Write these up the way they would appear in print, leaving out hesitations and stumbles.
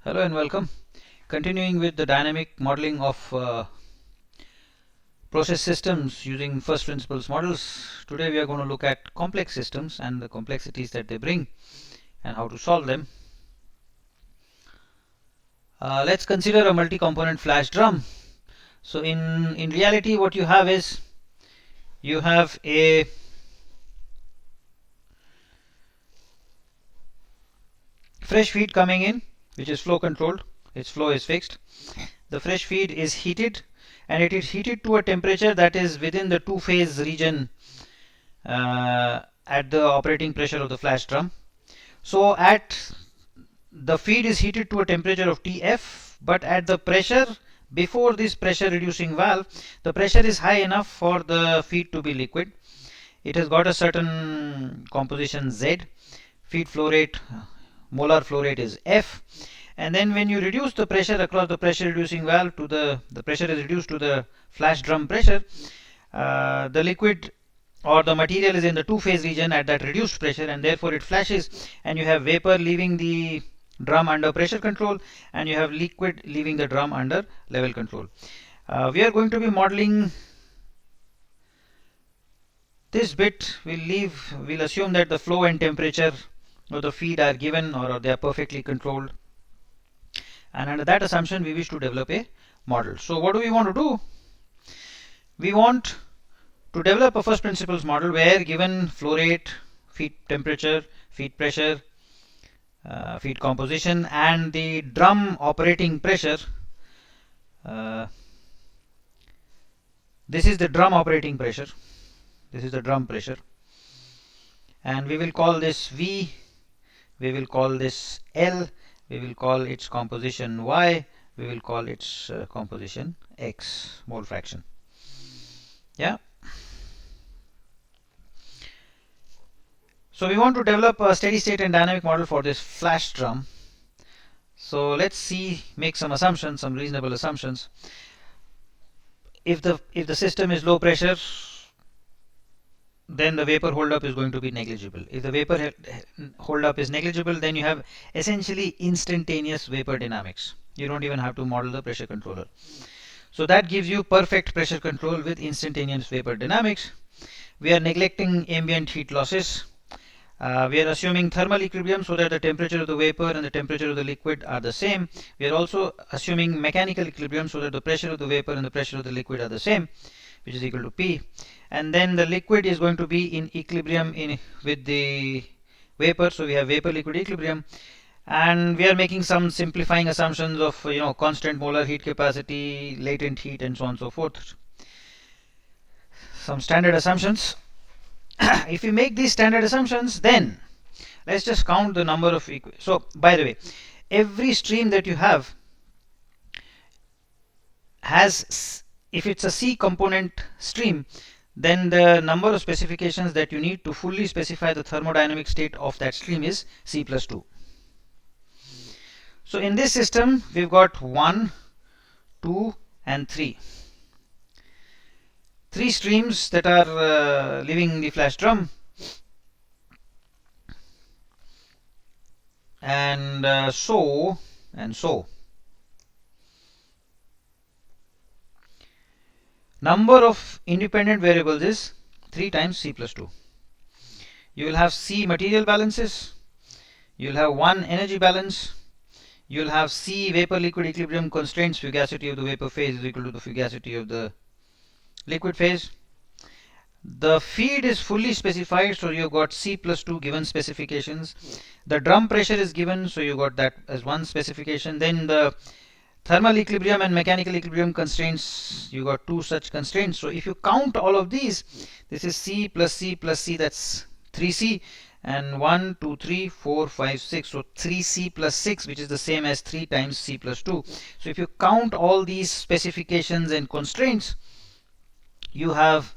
Hello and welcome. Continuing with the dynamic modeling of process systems using first principles models. Today we are going to look at complex systems and the complexities that they bring and how to solve them. Let's consider a multi-component flash drum. So in reality what you have is you have a fresh feed coming in, which is flow controlled. Its flow is fixed. The fresh feed is heated, and it is heated to a temperature that is within the two-phase region at the operating pressure of the flash drum. So the feed is heated to a temperature of TF, but at the pressure before this pressure reducing valve, the pressure is high enough for the feed to be liquid. It has got a certain composition Z. Feed flow rate, molar flow rate is F. And then when you reduce the pressure across the pressure reducing valve to the pressure is reduced to the flash drum pressure, the liquid or the material is in the two-phase region at that reduced pressure, and therefore it flashes, and you have vapor leaving the drum under pressure control, and you have liquid leaving the drum under level control. We are going to be modeling this bit. We'll assume that the flow and temperature of the feed are given, or they are perfectly controlled, and under that assumption we wish to develop a model. So what do we want to do? We want to develop a first principles model where, given flow rate, feed temperature, feed pressure, feed composition, and the drum operating pressure, this is the drum operating pressure, this is the drum pressure, and we will call this V, we will call this L, we will call its composition Y, we will call its composition X, mole fraction. Yeah. So we want to develop a steady state and dynamic model for this flash drum. So let's make some assumptions, some reasonable assumptions. If the system is low pressure, then the vapor holdup is going to be negligible. If the vapor holdup is negligible, then you have essentially instantaneous vapor dynamics. You don't even have to model the pressure controller. So that gives you perfect pressure control with instantaneous vapor dynamics. We are neglecting ambient heat losses. We are assuming thermal equilibrium so that the temperature of the vapor and the temperature of the liquid are the same. We are also assuming mechanical equilibrium so that the pressure of the vapor and the pressure of the liquid are the same, which is equal to P. And then the liquid is going to be in equilibrium with the vapor, so we have vapor liquid equilibrium. And we are making some simplifying assumptions of constant molar heat capacity, latent heat, and so on and so forth. Some standard assumptions. If we make these standard assumptions, then let's just count the number of so by the way, every stream that you have has, if it's a C component stream, then the number of specifications that you need to fully specify the thermodynamic state of that stream is C plus 2. So in this system we've got 1, 2 and 3. Three streams that are leaving the flash drum, and so. Number of independent variables is 3 times C plus 2. You will have C material balances, you will have 1 energy balance, you will have C vapor liquid equilibrium constraints. Fugacity of the vapor phase is equal to the fugacity of the liquid phase. The feed is fully specified, so you got C plus 2 given specifications. The drum pressure is given, so you got that as one specification. Then the thermal equilibrium and mechanical equilibrium constraints, you got 2 such constraints. So if you count all of these, this is C plus C plus C, that's 3C, and 1, 2, 3, 4, 5, 6. So 3C plus 6, which is the same as 3 times C plus 2. So if you count all these specifications and constraints, you have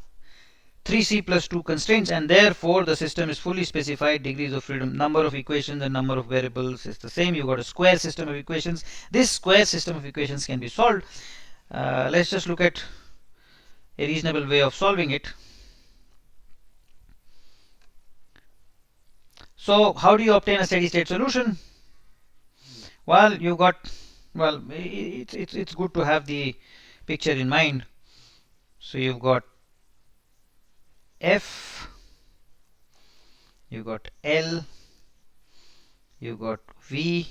3C plus 2 constraints, and therefore the system is fully specified. Degrees of freedom, number of equations and number of variables is the same. You got a square system of equations. This square system of equations can be solved. Let's just look at a reasonable way of solving it. So how do you obtain a steady state solution? Well, you got, well, it's good to have the picture in mind. So you've got F, you got L, you got V,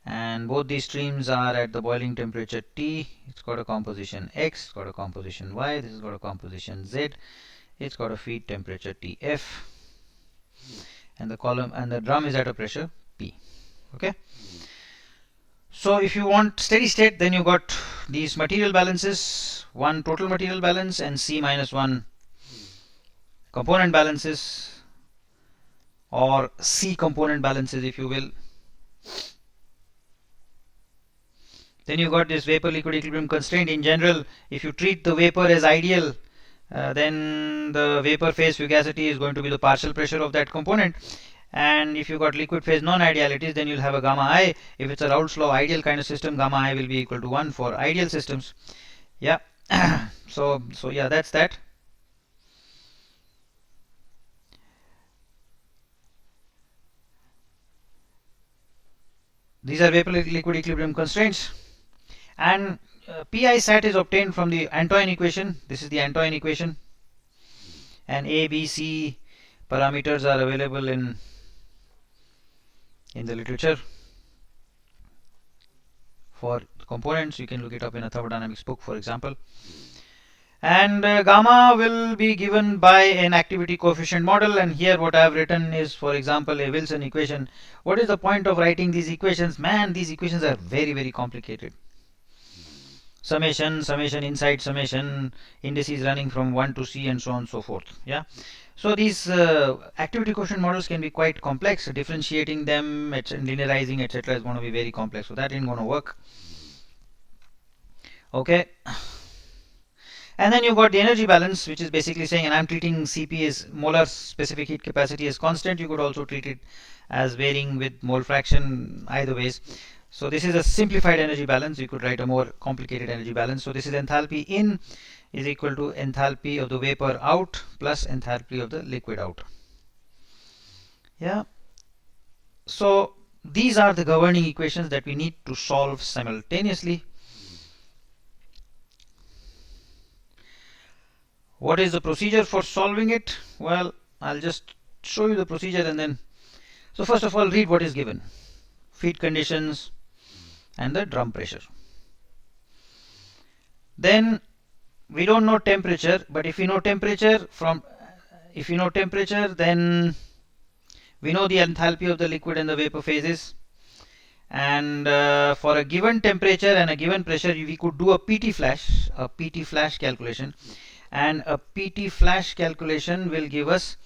and both these streams are at the boiling temperature T. It's got a composition X, it's got a composition Y, this has got a composition Z, it's got a feed temperature TF, and the column and the drum is at a pressure P. Okay. So if you want steady state, then you got these material balances, one total material balance and C minus 1 component balances, or C component balances if you will. Then you got this vapor liquid equilibrium constraint. In general, if you treat the vapor as ideal, then the vapor phase fugacity is going to be the partial pressure of that component. And if you got liquid phase non-idealities, then you'll have a gamma I. If it's a Raoult's law ideal kind of system, gamma I will be equal to 1 for ideal systems. Yeah. so yeah, that's that. These are vapor liquid equilibrium constraints. And Pi sat is obtained from the Antoine equation. This is the Antoine equation. And A, B, C parameters are available in the literature for components. You can look it up in a thermodynamics book, for example. And gamma will be given by an activity coefficient model, and here what I have written is, for example, a Wilson equation. What is the point of writing these equations? Man, these equations are very complicated. Summation, inside summation, indices running from 1 to C, and so on and so forth. Yeah. So these activity quotient models can be quite complex. Differentiating them, linearizing, etc. is going to be very complex. So that ain't going to work. Okay. And then you've got the energy balance, which is basically saying, and I'm treating Cp as molar specific heat capacity as constant. You could also treat it as varying with mole fraction, either ways. So this is a simplified energy balance. You could write a more complicated energy balance. So this is enthalpy in is equal to enthalpy of the vapor out plus enthalpy of the liquid out. Yeah. So these are the governing equations that we need to solve simultaneously. What is the procedure for solving it? Well, I'll just show you the procedure, and then, so first of all, read what is given: feed conditions and the drum pressure. Then we don't know temperature, but if we know temperature, then we know the enthalpy of the liquid and the vapor phases. And for a given temperature and a given pressure, we could do a PT flash calculation. And a PT flash calculation will give us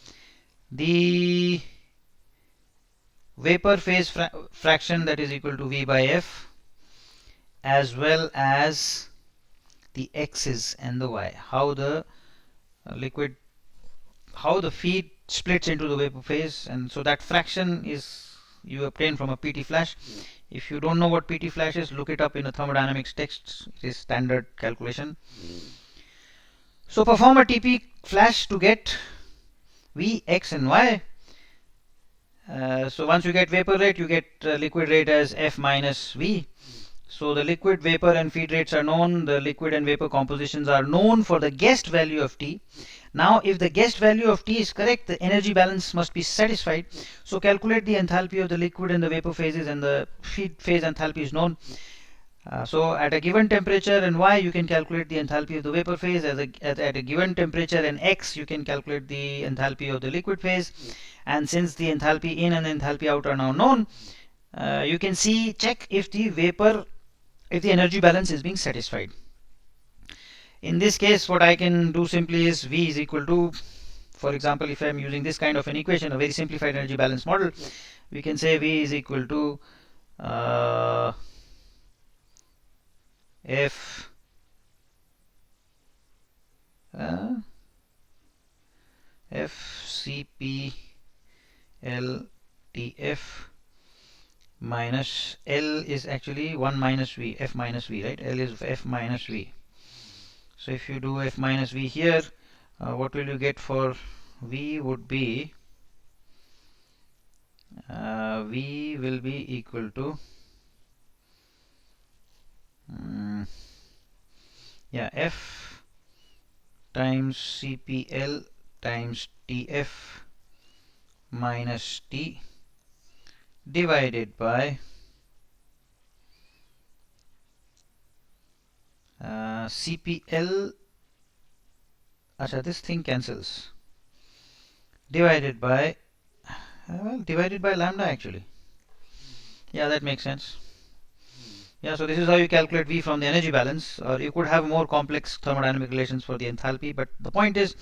the vapor phase fraction, that is equal to V by F, as well as the X's and the Y, how the feed splits into the vapor phase. And so that fraction is you obtain from a PT flash. If you don't know what PT flash is, look it up in a thermodynamics text. It is standard calculation. So perform a TP flash to get V, X and Y. So once you get vapor rate, you get liquid rate as F minus V. So the liquid, vapor and feed rates are known. The liquid and vapor compositions are known for the guessed value of T. Now if the guessed value of T is correct, the energy balance must be satisfied. So calculate the enthalpy of the liquid and the vapor phases, and the feed phase enthalpy is known. So at a given temperature and Y, you can calculate the enthalpy of the vapor phase. At a given temperature and X, you can calculate the enthalpy of the liquid phase. And since the enthalpy in and enthalpy out are now known, you can check if the energy balance is being satisfied. In this case, what I can do simply is V is equal to, for example, if I'm using this kind of an equation, a very simplified energy balance model, we can say V is equal to F Cp L Tf minus L is actually 1 minus V, F minus V, right? L is F minus V. So if you do F minus V here, what will you get for V would be V will be equal to yeah, F times CPL times TF minus T divided by CPL. Acha, this thing cancels. Divided by divided by lambda actually. Yeah, that makes sense. Yeah, so this is how you calculate V from the energy balance, or you could have more complex thermodynamic relations for the enthalpy, but the point is,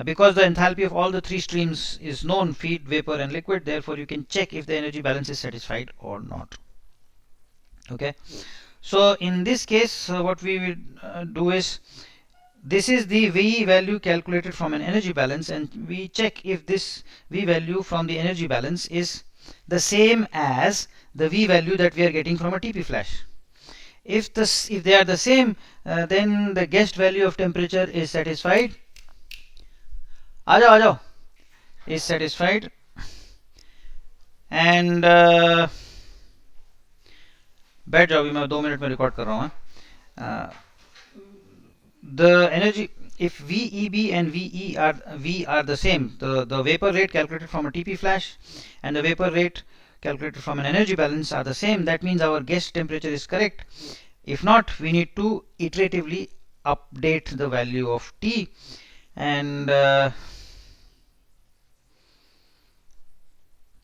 because the enthalpy of all the three streams is known, feed, vapor and liquid, therefore you can check if the energy balance is satisfied or not. Okay, so in this case what we will do is, this is the V value calculated from an energy balance, and we check if this V value from the energy balance is the same as the V value that we are getting from a TP flash. If they are the same, then the guessed value of temperature is satisfied. Uh is satisfied, and बैठ जाओ, अभी मैं 2 minute में record कर रहा हूँ. The energy, if VEB and V are the same, the vapor rate calculated from a TP flash and the vapor rate calculated from an energy balance are the same, that means our guessed temperature is correct. If not, we need to iteratively update the value of T, and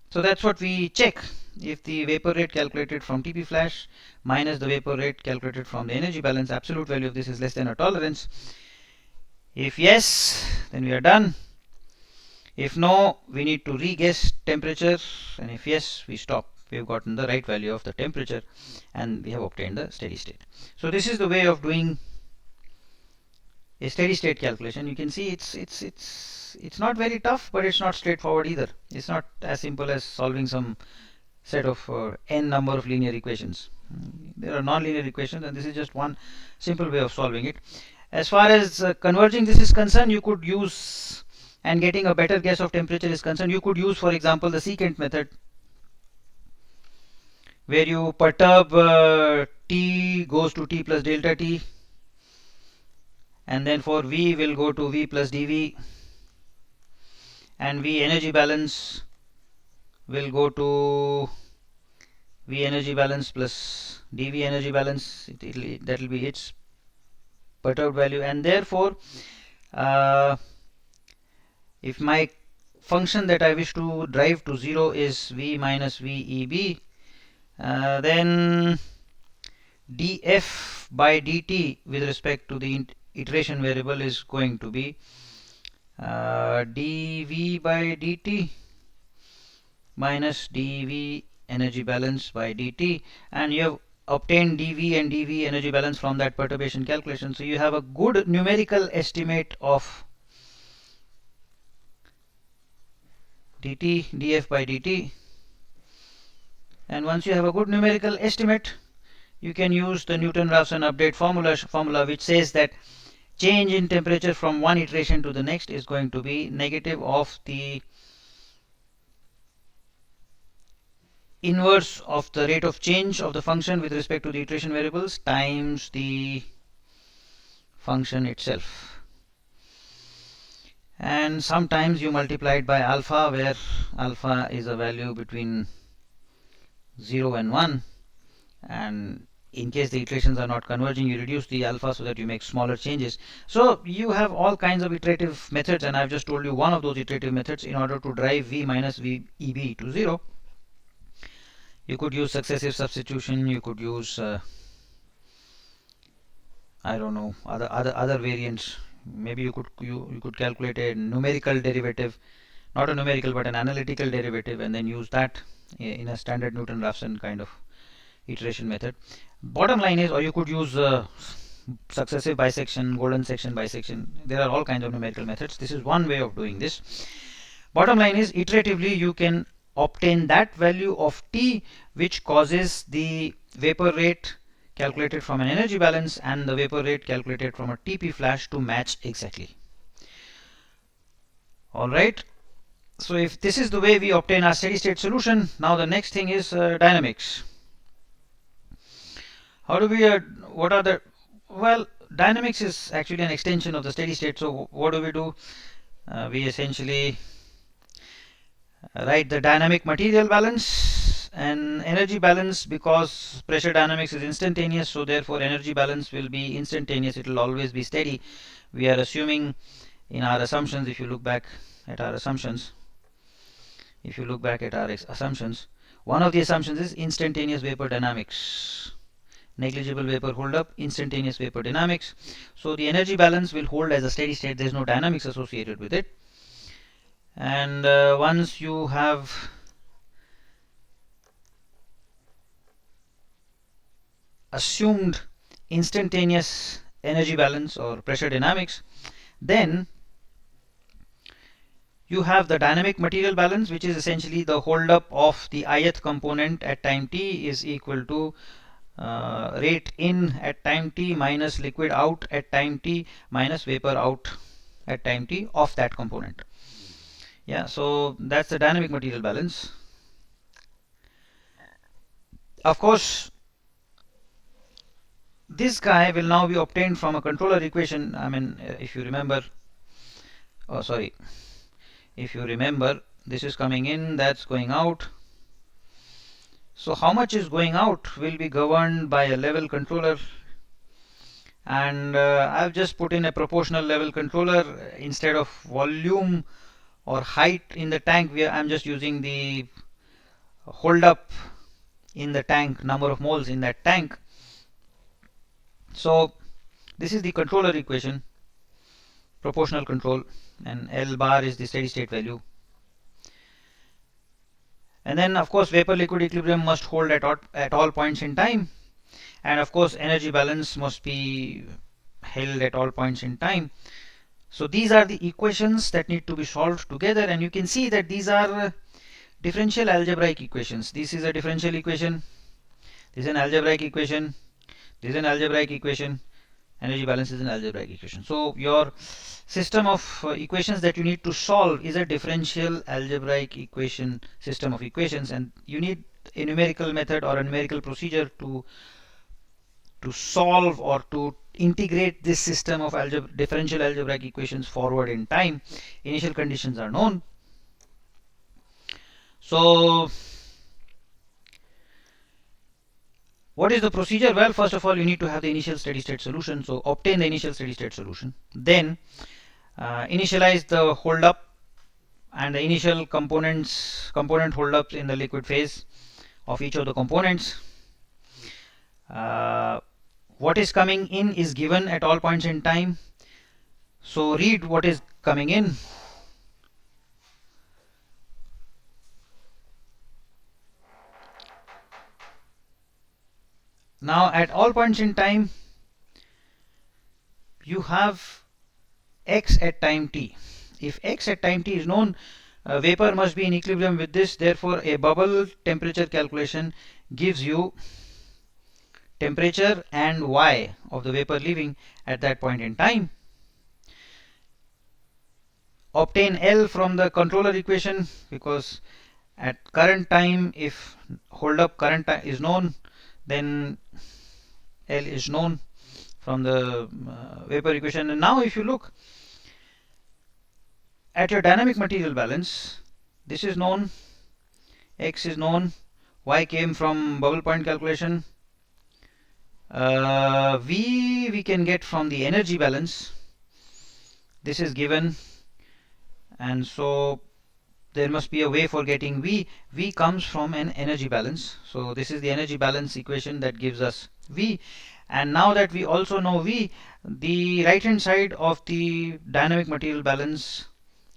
so that's what we check. If the vapor rate calculated from TP flash minus the vapor rate calculated from the energy balance, absolute value of this is less than our tolerance. If yes, then we are done. If no, we need to re-guess temperature, and if yes, we stop. We have gotten the right value of the temperature and we have obtained the steady state. So this is the way of doing a steady state calculation. You can see it's not very tough, but it's not straightforward either. It's not as simple as solving some set of n number of linear equations. There are non-linear equations, and this is just one simple way of solving it. As far as converging this is concerned, you could use, and getting a better guess of temperature is concerned, you could use, for example, the secant method, where you perturb T goes to T plus delta T, and then for V will go to V plus dV, and V energy balance will go to V energy balance plus dV energy balance. That will be its perturbed value, and therefore if my function that I wish to drive to 0 is V minus VEB, then dF by dt with respect to the iteration variable is going to be dV by dt minus dV energy balance by dt, and you have obtained dV and dV energy balance from that perturbation calculation. So you have a good numerical estimate of dt dF by dt, and once you have a good numerical estimate, you can use the Newton-Raphson update formula, which says that change in temperature from one iteration to the next is going to be negative of the inverse of the rate of change of the function with respect to the iteration variables times the function itself, and sometimes you multiply it by alpha, where alpha is a value between 0 and 1, and in case the iterations are not converging, you reduce the alpha so that you make smaller changes. So you have all kinds of iterative methods, and I've just told you one of those iterative methods in order to drive V minus VEB to 0. You could use successive substitution, you could use I don't know, other variants. Maybe you could calculate a numerical derivative, not a numerical but an analytical derivative, and then use that in a standard Newton-Raphson kind of iteration method. Bottom line is, or you could use successive bisection, golden section bisection. There are all kinds of numerical methods. This is one way of doing this. Bottom line is, iteratively you can obtain that value of T which causes the vapor rate calculated from an energy balance and the vapor rate calculated from a TP flash to match exactly. Alright, so if this is the way we obtain our steady state solution, now the next thing is dynamics. How do we what are the, well, dynamics is actually an extension of the steady state. So what do? We essentially write the dynamic material balance and energy balance, because pressure dynamics is instantaneous, so therefore energy balance will be instantaneous. It will always be steady. We are assuming in our assumptions, if you look back at our assumptions, one of the assumptions is instantaneous vapor dynamics. Negligible vapor hold up, instantaneous vapor dynamics. So the energy balance will hold as a steady state. There is no dynamics associated with it. And once you have assumed instantaneous energy balance or pressure dynamics, then you have the dynamic material balance, which is essentially the hold up of the ith component at time t is equal to rate in at time t minus liquid out at time t minus vapor out at time t of that component. Yeah, so that's the dynamic material balance. Of course, this guy will now be obtained from a controller equation. I mean, if you remember, this is coming in, that's going out. So how much is going out will be governed by a level controller, and I've just put in a proportional level controller instead of volume or height in the tank. I'm just using the hold up in the tank, number of moles in that tank. So this is the controller equation, proportional control, and L bar is the steady state value. And then of course vapor liquid equilibrium must hold at all points in time, and of course energy balance must be held at all points in time. So these are the equations that need to be solved together, and you can see that these are differential algebraic equations. This is a differential equation, this is an algebraic equation, this is an algebraic equation, energy balance is an algebraic equation. So your system of equations that you need to solve is a differential algebraic equation system of equations, and you need a numerical method or a numerical procedure to solve or to integrate this system of differential algebraic equations forward in time. Initial conditions are known. So what is the procedure? Well, first of all, you need to have the initial steady state solution. So obtain the initial steady state solution, then initialize the hold up and the initial component hold ups in the liquid phase of each of the components. What is coming in is given at all points in time, so read what is coming in. Now at all points in time you have x at time t. If x at time t is known, vapor must be in equilibrium with this. Therefore a bubble temperature calculation gives you temperature and y of the vapor leaving at that point in time. Obtain L from the controller equation, because at current time, if hold up current time is known, then L is known from the vapor equation. And now if you look at your dynamic material balance, this is known, x is known, y came from bubble point calculation, v we can get from the energy balance, this is given, and so there must be a way for getting v. V comes from an energy balance, so this is the energy balance equation that gives us v. And now that we also know v, the right hand side of the dynamic material balance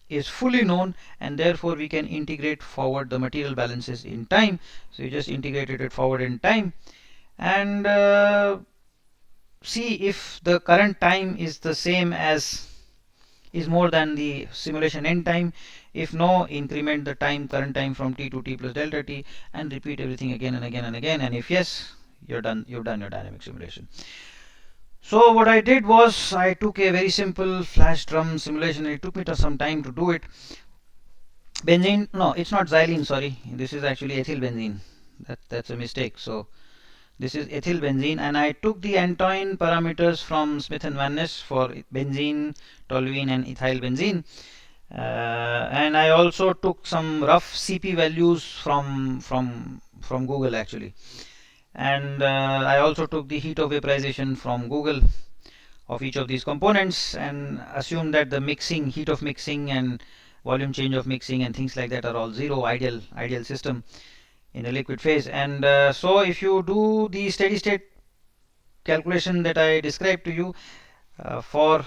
is fully known, and therefore we can integrate forward the material balances in time. So you just integrated it forward in time, and see if the current time is the same as is more than the simulation end time. If no, increment the current time from t to t plus delta t, and repeat everything again and again and again. And if yes, you've done your dynamic simulation. So what I did was I took a very simple flash drum simulation. It took me some time to do it. Benzene, no, it's not xylene, sorry, this is actually ethyl benzene. That's a mistake. So This is ethyl benzene, and I took the Antoine parameters from Smith and Van Ness for benzene, toluene, and ethyl benzene. And I also took some rough CP values from Google actually, and I also took the heat of vaporization from Google of each of these components, and assume that the mixing, heat of mixing, and volume change of mixing and things like that are all zero, ideal system in a liquid phase. And so if you do the steady state calculation that I described to you for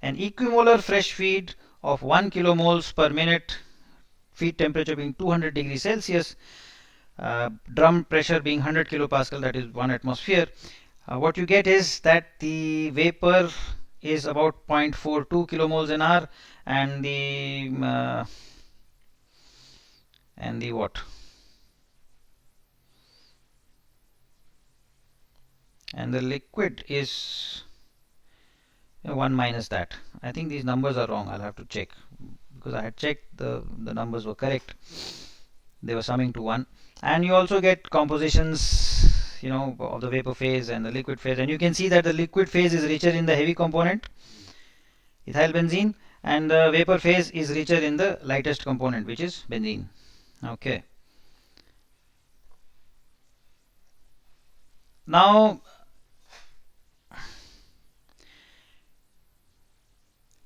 an equimolar fresh feed of 1 kilomoles per minute, feed temperature being 200 degrees Celsius, drum pressure being 100 kilopascal, that is 1 atmosphere, what you get is that the vapor is about 0.42 kilomoles an hour, and the what? And the liquid is 1 minus that. I think these numbers are wrong. I'll have to check, because I had checked the numbers were correct. They were summing to 1. And you also get compositions, of the vapor phase and the liquid phase. And you can see that the liquid phase is richer in the heavy component, ethyl benzene, and the vapor phase is richer in the lightest component, which is benzene. Okay. Now,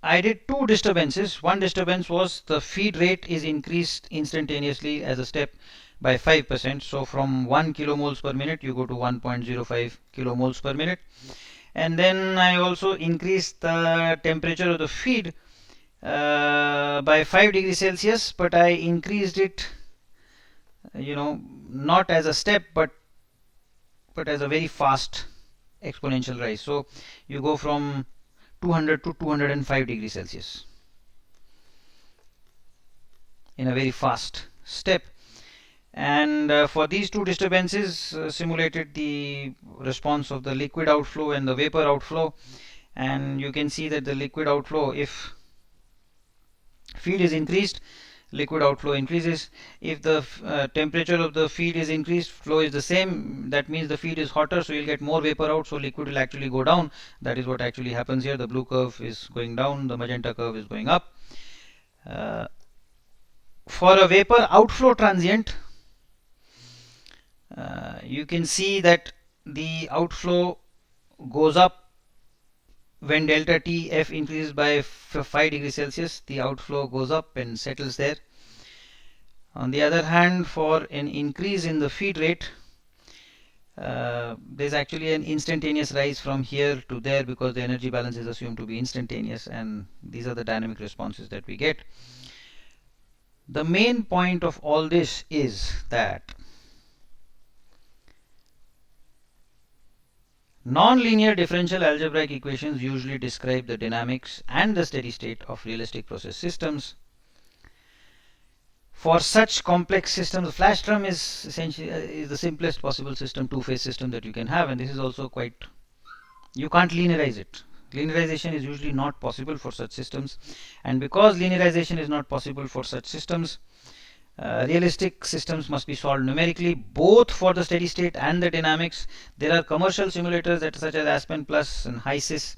I did two disturbances. One disturbance was the feed rate is increased instantaneously as a step by 5%. So from 1 kilomoles per minute you go to 1.05 kilomoles per minute. And then I also increased the temperature of the feed by 5 degrees Celsius, but I increased it, not as a step, but as a very fast exponential rise. So you go from 200 to 205 degrees Celsius in a very fast step. And for these two disturbances, simulated the response of the liquid outflow and the vapor outflow. And you can see that the liquid outflow, if feed is increased, liquid outflow increases. If the temperature of the feed is increased, flow is the same. That means the feed is hotter, so you'll get more vapor out, so liquid will actually go down. That is what actually happens here. The blue curve is going down, the magenta curve is going up. For a vapor outflow transient, you can see that the outflow goes up when delta T F increases by 5 degrees Celsius. The outflow goes up and settles there. On the other hand, for an increase in the feed rate, there's actually an instantaneous rise from here to there, because the energy balance is assumed to be instantaneous, and these are the dynamic responses that we get. The main point of all this is that non-linear differential algebraic equations usually describe the dynamics and the steady state of realistic process systems. For such complex systems, the flash drum is essentially the simplest possible system, two-phase system that you can have, and this is also quite, you can't linearize it. Linearization is usually not possible for such systems, and because linearization is not possible for such systems, realistic systems must be solved numerically, both for the steady state and the dynamics. There are commercial simulators such as Aspen Plus and HYSYS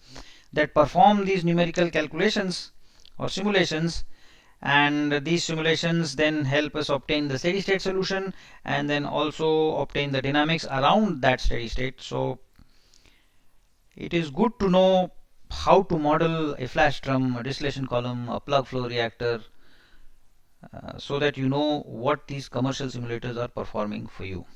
that perform these numerical calculations or simulations, and these simulations then help us obtain the steady state solution and then also obtain the dynamics around that steady state. So it is good to know how to model a flash drum, a distillation column, a plug flow reactor, so that you know what these commercial simulators are performing for you.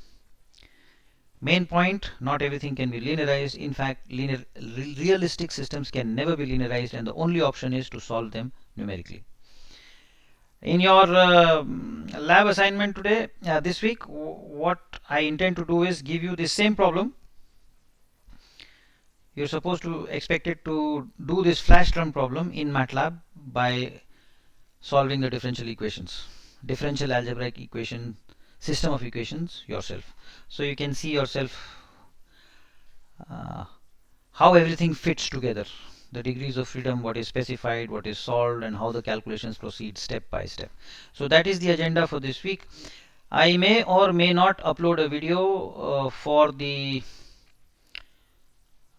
Main point, not everything can be linearized. In fact, realistic systems can never be linearized, and the only option is to solve them numerically. In your lab assignment today, this week, what I intend to do is give you the same problem. You're supposed to expected to do this flash drum problem in MATLAB by solving the differential equations, differential algebraic equation, system of equations yourself. So you can see yourself how everything fits together, the degrees of freedom, what is specified, what is solved, and how the calculations proceed step by step. So that is the agenda for this week. I may or may not upload a video for the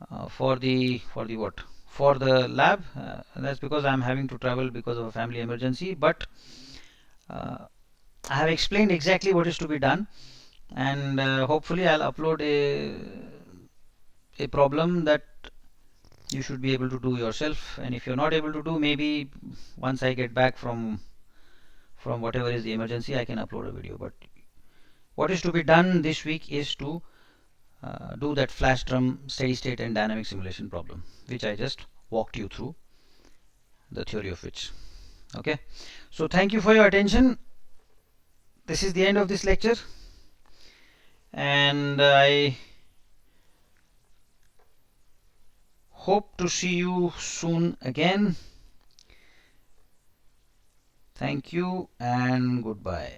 what, for the lab. That's because I'm having to travel because of a family emergency, but uh, I have explained exactly what is to be done, and hopefully I'll upload a problem that you should be able to do yourself. And if you're not able to do, maybe once I get back from whatever is the emergency, I can upload a video. But what is to be done this week is to do that flash drum steady state and dynamic simulation problem, which I just walked you through the theory of which. Okay, so thank you for your attention. This is the end of this lecture, and I hope to see you soon again. Thank you and goodbye.